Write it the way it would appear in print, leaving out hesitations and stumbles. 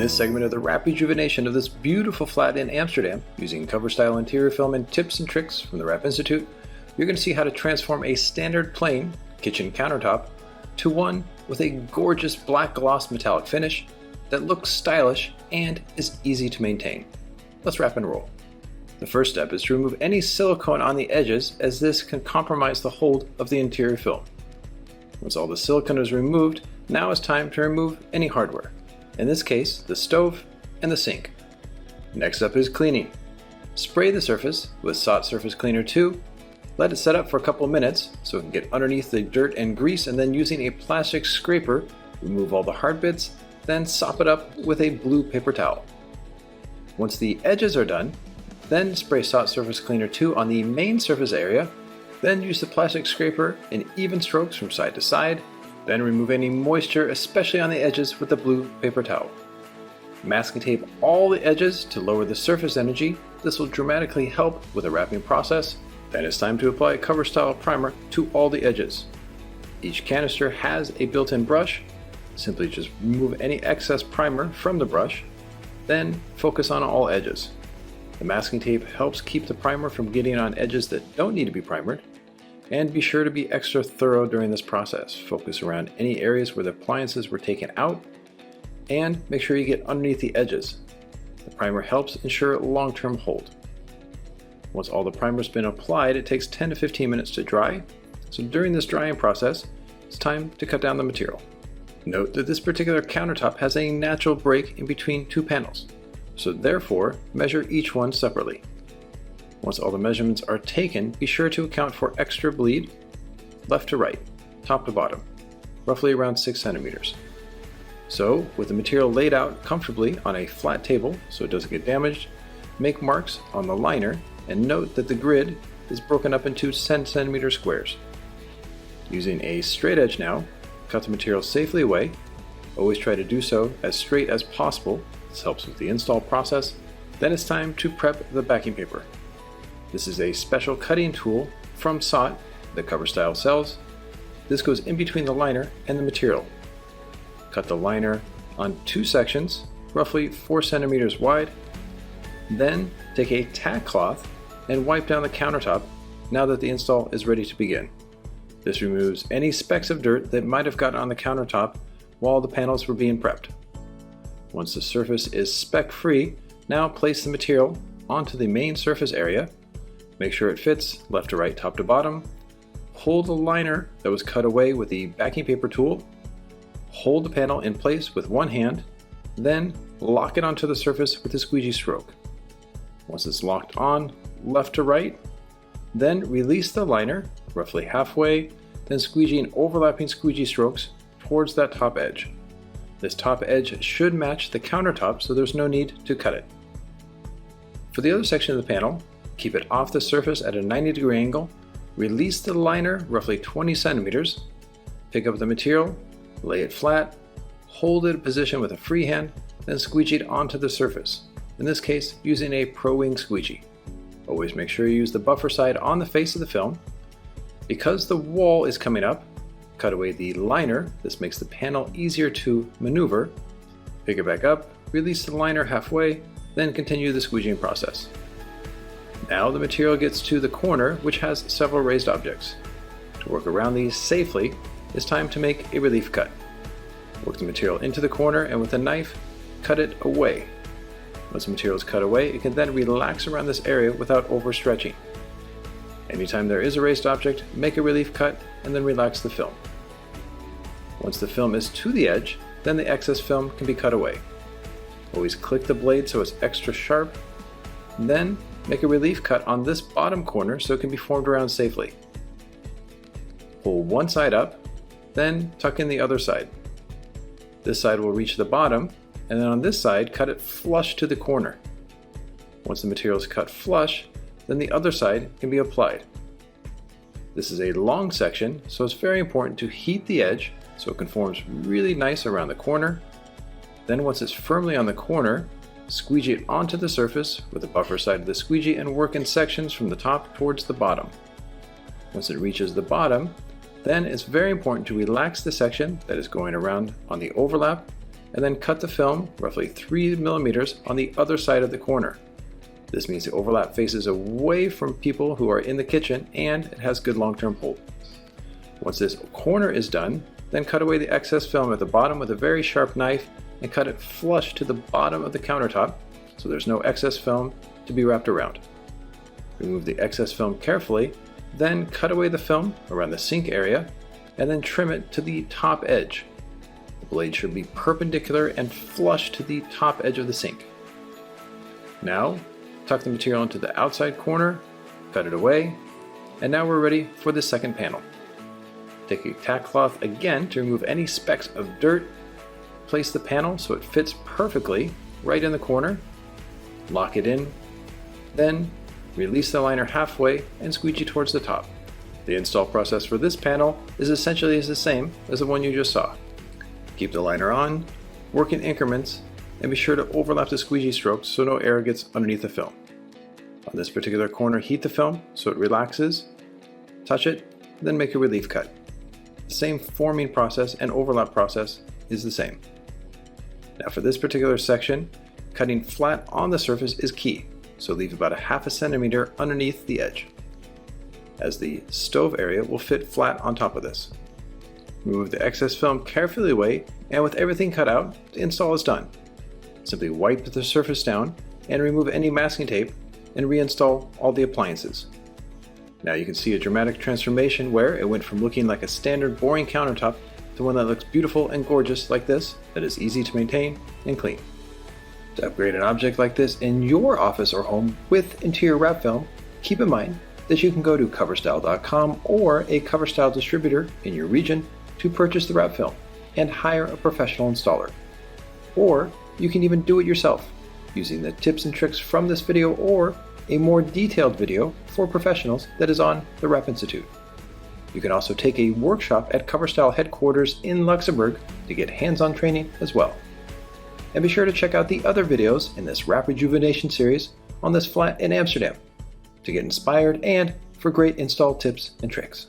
this segment of the wrap rejuvenation of this beautiful flat in Amsterdam, using cover style interior film and tips and tricks from the Wrap Institute, you're going to see how to transform a standard plain kitchen countertop to one with a gorgeous black gloss metallic finish that looks stylish and is easy to maintain. Let's wrap and roll. The first step is to remove any silicone on the edges, as this can compromise the hold of the interior film. Once all the silicone is removed, now it's time to remove any hardware. In this case, the stove and the sink. Next up is cleaning. Spray the surface with SOT Surface Cleaner 2. Let it set up for a couple of minutes so it can get underneath the dirt and grease, and then using a plastic scraper, remove all the hard bits, then sop it up with a blue paper towel. Once the edges are done, then spray SOT Surface Cleaner 2 on the main surface area, then use the plastic scraper in even strokes from side to side, then remove any moisture, especially on the edges, with the blue paper towel. Masking tape all the edges to lower the surface energy. This will dramatically help with the wrapping process. Then it's time to apply a cover style primer to all the edges. Each canister has a built-in brush. Simply just remove any excess primer from the brush, then focus on all edges. The masking tape helps keep the primer from getting on edges that don't need to be primered. And be sure to be extra thorough during this process. Focus around any areas where the appliances were taken out, and make sure you get underneath the edges. The primer helps ensure long-term hold. Once all the primer's been applied, it takes 10 to 15 minutes to dry. So during this drying process, it's time to cut down the material. Note that this particular countertop has a natural break in between two panels, so therefore measure each one separately. Once all the measurements are taken, be sure to account for extra bleed, left to right, top to bottom, roughly around 6 centimeters. So, with the material laid out comfortably on a flat table so it doesn't get damaged, make marks on the liner and note that the grid is broken up into 10 centimeter squares. Using a straight edge now, cut the material safely away. Always try to do so as straight as possible. This helps with the install process. Then it's time to prep the backing paper. This is a special cutting tool from SOT that Cover Style sells. This goes in between the liner and the material. Cut the liner on 2 sections, roughly 4 centimeters wide. Then take a tack cloth and wipe down the countertop now that the install is ready to begin. This removes any specks of dirt that might have gotten on the countertop while the panels were being prepped. Once the surface is speck-free, now place the material onto the main surface area. Make sure it fits left to right, top to bottom. Hold the liner that was cut away with the backing paper tool. Hold the panel in place with one hand, then lock it onto the surface with a squeegee stroke. Once it's locked on, left to right, then release the liner roughly halfway, then squeegeeing overlapping squeegee strokes towards that top edge. This top edge should match the countertop, so there's no need to cut it. For the other section of the panel, keep it off the surface at a 90-degree angle, release the liner roughly 20 centimeters, pick up the material, lay it flat, hold it in position with a free hand, then squeegee it onto the surface, in this case using a Pro Wing squeegee. Always make sure you use the buffer side on the face of the film. Because the wall is coming up, cut away the liner. This makes the panel easier to maneuver. Pick it back up, release the liner halfway, then continue the squeegeeing process. Now the material gets to the corner, which has several raised objects. To work around these safely, it's time to make a relief cut. Work the material into the corner and with a knife, cut it away. Once the material is cut away, it can then relax around this area without overstretching. Anytime there is a raised object, make a relief cut and then relax the film. Once the film is to the edge, then the excess film can be cut away. Always click the blade so it's extra sharp. Then make a relief cut on this bottom corner so it can be formed around safely. Pull one side up, then tuck in the other side. This side will reach the bottom, and then on this side, cut it flush to the corner. Once the material is cut flush, then the other side can be applied. This is a long section, so it's very important to heat the edge so it conforms really nice around the corner. Then once it's firmly on the corner, squeegee it onto the surface with the buffer side of the squeegee and work in sections from the top towards the bottom. Once it reaches the bottom, then it's very important to relax the section that is going around on the overlap and then cut the film roughly 3 millimeters on the other side of the corner. This means the overlap faces away from people who are in the kitchen and it has good long-term hold. Once this corner is done, then cut away the excess film at the bottom with a very sharp knife and cut it flush to the bottom of the countertop so there's no excess film to be wrapped around. Remove the excess film carefully, then cut away the film around the sink area and then trim it to the top edge. The blade should be perpendicular and flush to the top edge of the sink. Now, tuck the material into the outside corner, cut it away, and now we're ready for the second panel. Take a tack cloth again to remove any specks of dirt, place the panel so it fits perfectly right in the corner, lock it in, then release the liner halfway and squeegee towards the top. The install process for this panel is essentially the same as the one you just saw. Keep the liner on, work in increments, and be sure to overlap the squeegee strokes so no air gets underneath the film. On this particular corner, heat the film so it relaxes, touch it, then make a relief cut. The same forming process and overlap process is the same. Now for this particular section, cutting flat on the surface is key, so leave about a half a centimeter underneath the edge, as the stove area will fit flat on top of this. Remove the excess film carefully away, and with everything cut out, the install is done. Simply wipe the surface down and remove any masking tape and reinstall all the appliances. Now you can see a dramatic transformation where it went from looking like a standard boring countertop to one that looks beautiful and gorgeous like this, that is easy to maintain and clean. To upgrade an object like this in your office or home with interior wrap film, keep in mind that you can go to coverstyle.com or a CoverStyle distributor in your region to purchase the wrap film and hire a professional installer. Or you can even do it yourself using the tips and tricks from this video or a more detailed video for professionals that is on the Wrap Institute. You can also take a workshop at CoverStyle headquarters in Luxembourg to get hands-on training as well. And be sure to check out the other videos in this Wrap Rejuvenation series on this flat in Amsterdam to get inspired and for great install tips and tricks.